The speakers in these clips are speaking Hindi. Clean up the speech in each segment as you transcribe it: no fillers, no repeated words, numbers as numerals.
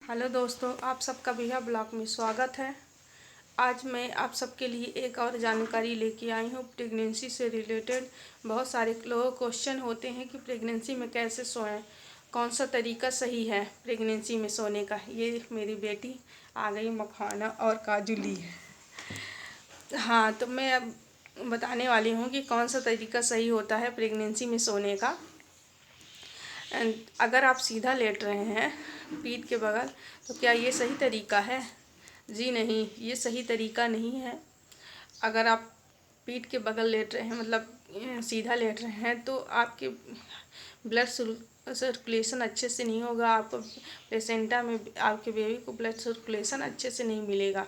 हेलो दोस्तों, आप सबका भैया ब्लॉग में स्वागत है। आज मैं आप सबके लिए एक और जानकारी लेके आई हूँ प्रेगनेंसी से रिलेटेड। बहुत सारे लोग क्वेश्चन होते हैं कि प्रेगनेंसी में कैसे सोएं, कौन सा तरीका सही है प्रेगनेंसी में सोने का। ये मेरी बेटी आ गई मखाना और काजू ली है। हाँ, तो मैं अब बताने वाली हूँ कि कौन सा तरीका सही होता है प्रेगनेंसी में सोने का। अगर आप सीधा लेट रहे हैं पीठ के बगल, तो क्या ये सही तरीका है? जी नहीं, ये सही तरीका नहीं है। अगर आप पीठ के बगल लेट रहे हैं, मतलब सीधा लेट रहे हैं, तो आपके ब्लड सर्कुलेशन अच्छे से नहीं होगा। आपको प्लेसेंटा में आपके बेबी को ब्लड सर्कुलेशन अच्छे से नहीं मिलेगा,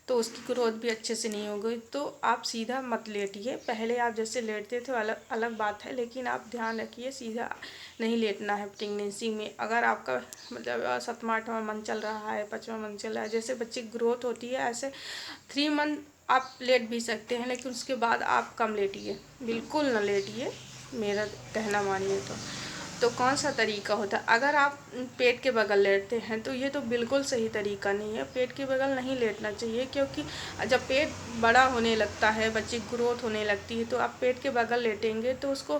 तो उसकी ग्रोथ भी अच्छे से नहीं होगी। तो आप सीधा मत लेटिए। पहले आप जैसे लेटते थे अलग अलग बात है, लेकिन आप ध्यान रखिए सीधा नहीं लेटना है प्रेगनेंसी में। अगर आपका मतलब 7वां 8वां मंथ चल रहा है, 5वां मंथ चल रहा है, जैसे बच्चे की ग्रोथ होती है ऐसे 3 मंथ आप लेट भी सकते हैं, लेकिन उसके बाद आप कम लेटिए, बिल्कुल ना लेटिए, मेरा कहना मानिए तो कौन सा तरीका होता है? अगर आप पेट के बगल लेटते हैं तो ये तो बिल्कुल सही तरीका नहीं है। पेट के बगल नहीं लेटना चाहिए, क्योंकि जब पेट बड़ा होने लगता है, बच्चे की ग्रोथ होने लगती है, तो आप पेट के बगल लेटेंगे तो उसको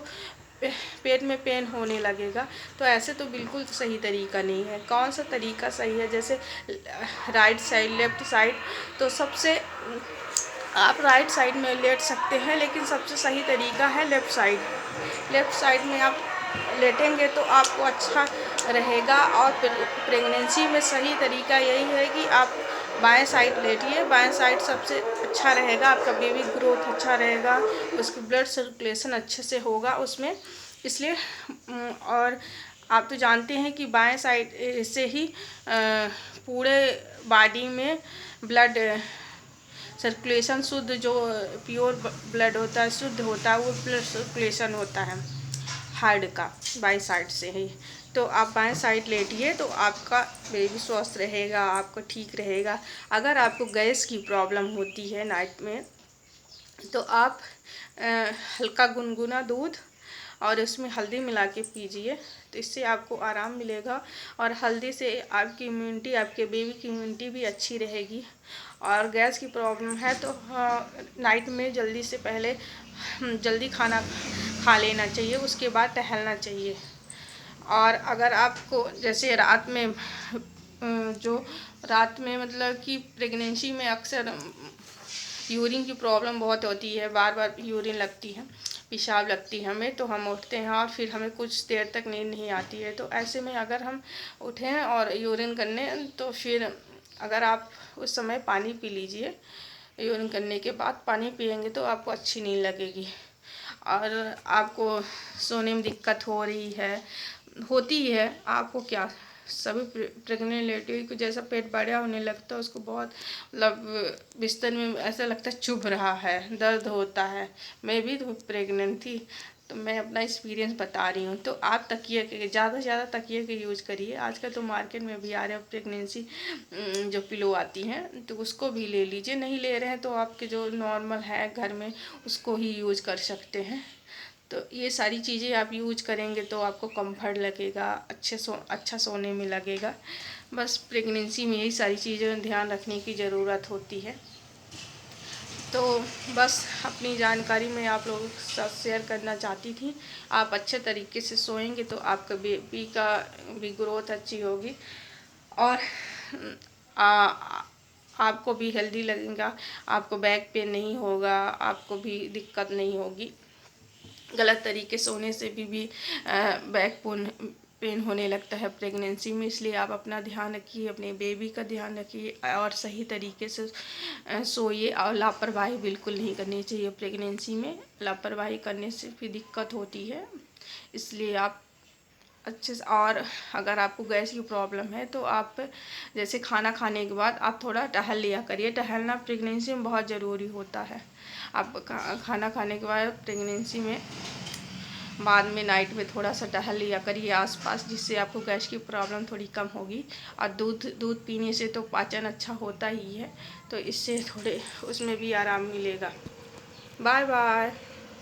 पेट में पेन होने लगेगा। तो ऐसे तो बिल्कुल सही तरीका नहीं है। कौन सा तरीका सही है? जैसे राइट साइड, लेफ़्ट साइड, तो सबसे आप राइट साइड में लेट सकते हैं, लेकिन सबसे सही तरीका है लेफ़्ट साइड। लेफ़्ट साइड में आप लेटेंगे तो आपको अच्छा रहेगा। और प्रेगनेंसी में सही तरीका यही है कि आप बाएं साइड लेटिए। बाएं साइड सबसे अच्छा रहेगा, आपका बेबी ग्रोथ अच्छा रहेगा, उसकी ब्लड सर्कुलेशन अच्छे से होगा उसमें, इसलिए। और आप तो जानते हैं कि बाएं साइड से ही पूरे बॉडी में ब्लड सर्कुलेशन, शुद्ध जो प्योर ब्लड होता है, शुद्ध होता है, वो ब्लड सर्कुलेशन होता है हार्ट का, बाएं साइड से ही। तो आप बाएं साइड लेटिए तो आपका बेबी स्वस्थ रहेगा, आपको ठीक रहेगा। अगर आपको गैस की प्रॉब्लम होती है नाइट में, तो आप हल्का गुनगुना दूध और उसमें हल्दी मिला के पीजिए, तो इससे आपको आराम मिलेगा। और हल्दी से आपकी इम्यूनिटी, आपके बेबी की इम्यूनिटी भी अच्छी रहेगी। और गैस की प्रॉब्लम है तो नाइट में जल्दी से पहले जल्दी खाना खा लेना चाहिए, उसके बाद टहलना चाहिए। और अगर आपको जैसे रात में जो रात में मतलब कि प्रेगनेंसी में अक्सर यूरिन की प्रॉब्लम बहुत होती है, बार बार यूरिन लगती है, पेशाब लगती है हमें, तो हम उठते हैं और फिर हमें कुछ देर तक नींद नहीं आती है। तो ऐसे में अगर हम उठें और यूरिन करने, तो फिर अगर आप उस समय पानी पी लीजिए। यूरिन करने के बाद पानी पिएंगे तो आपको अच्छी नींद लगेगी। और आपको सोने में दिक्कत हो रही है, होती है, आपको क्या, सभी प्रेग्नेंट लेडी को जैसा पेट बड़ा होने लगता है, उसको बहुत मतलब बिस्तर में ऐसा लगता है चुभ रहा है, दर्द होता है। मैं भी तो प्रेग्नेंट थी, तो मैं अपना एक्सपीरियंस बता रही हूँ। तो आप तकिए के ज़्यादा से ज़्यादा तकिए के यूज़ करिए। आजकल तो मार्केट में भी आ रहे हैं प्रेगनेंसी जो पिलो आती हैं, तो उसको भी ले लीजिए। नहीं ले रहे हैं तो आपके जो नॉर्मल है घर में, उसको ही यूज़ कर सकते हैं। तो ये सारी चीज़ें आप यूज करेंगे तो आपको कंफर्ट लगेगा, अच्छा सोने में लगेगा। बस प्रेगनेंसी में यही सारी चीज़ें ध्यान रखने की ज़रूरत होती है। तो बस अपनी जानकारी मैं आप लोगों के साथ शेयर करना चाहती थी। आप अच्छे तरीके से सोएंगे तो आपका बेबी का भी ग्रोथ अच्छी होगी, और आपको भी हेल्दी लगेगा, आपको बैक पेन नहीं होगा, आपको भी दिक्कत नहीं होगी। गलत तरीके से सोने से भी बैक पेन होने लगता है प्रेगनेंसी में। इसलिए आप अपना ध्यान रखिए, अपने बेबी का ध्यान रखिए और सही तरीके से सोइए। और लापरवाही बिल्कुल नहीं करनी चाहिए प्रेगनेंसी में। लापरवाही करने से भी दिक्कत होती है, इसलिए आप अच्छे से। और अगर आपको गैस की प्रॉब्लम है तो आप जैसे खाना खाने के बाद आप थोड़ा टहल लिया करिए। टहलना प्रेगनेंसी में बहुत ज़रूरी होता है। आप खाना खाने के बाद प्रेगनेंसी में बाद में नाइट में थोड़ा सा टहल लिया करिए आसपास, जिससे आपको गैस की प्रॉब्लम थोड़ी कम होगी। और दूध पीने से तो पाचन अच्छा होता ही है, तो इससे थोड़े उसमें भी आराम मिलेगा। Bye bye.